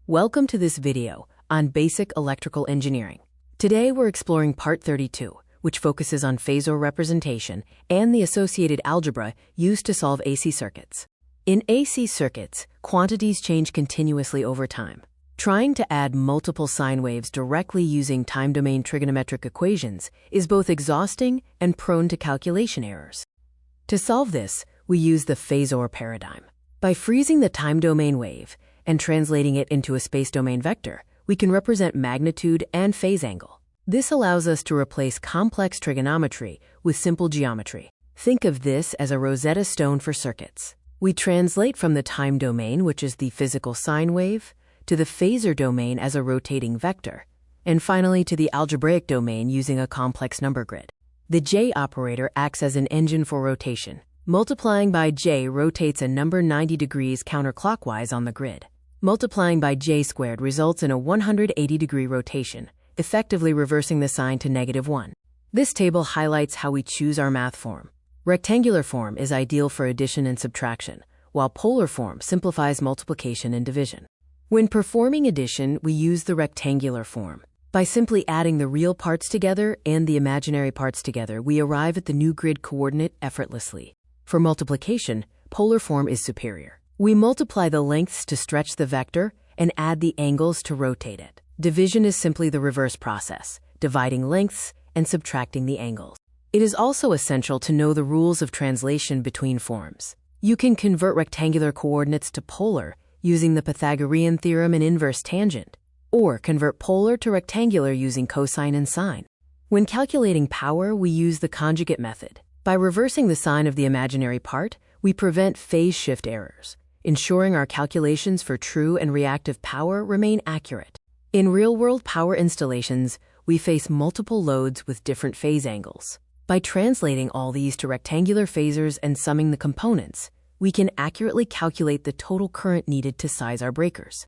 Welcome to this video on basic electrical engineering. Today we're exploring part 32, which focuses on phasor representation and the associated algebra used to solve AC circuits. In AC circuits, quantities change continuously over time. Trying to add multiple sine waves directly using time-domain trigonometric equations is both exhausting and prone to calculation errors. To solve this, we use the phasor paradigm. By freezing the time-domain wave and translating it into a space-domain vector, we can represent magnitude and phase angle. This allows us to replace complex trigonometry with simple geometry. Think of this as a Rosetta Stone for circuits. We translate from the time domain, which is the physical sine wave, to the phasor domain as a rotating vector, and finally to the algebraic domain using a complex number grid. The J operator acts as an engine for rotation. Multiplying by J rotates a number 90 degrees counterclockwise on the grid. Multiplying by J squared results in a 180-degree rotation, effectively reversing the sign to -1. This table highlights how we choose our math form. Rectangular form is ideal for addition and subtraction, while polar form simplifies multiplication and division. When performing addition, we use the rectangular form. By simply adding the real parts together and the imaginary parts together, we arrive at the new grid coordinate effortlessly. For multiplication, polar form is superior. We multiply the lengths to stretch the vector and add the angles to rotate it. Division is simply the reverse process, dividing lengths and subtracting the angles. It is also essential to know the rules of translation between forms. You can convert rectangular coordinates to polar using the Pythagorean theorem and inverse tangent, or convert polar to rectangular using cosine and sine. When calculating power, we use the conjugate method. By reversing the sign of the imaginary part, we prevent phase shift errors, ensuring our calculations for true and reactive power remain accurate. In real-world power installations, we face multiple loads with different phase angles. By translating all these to rectangular phasors and summing the components, we can accurately calculate the total current needed to size our breakers.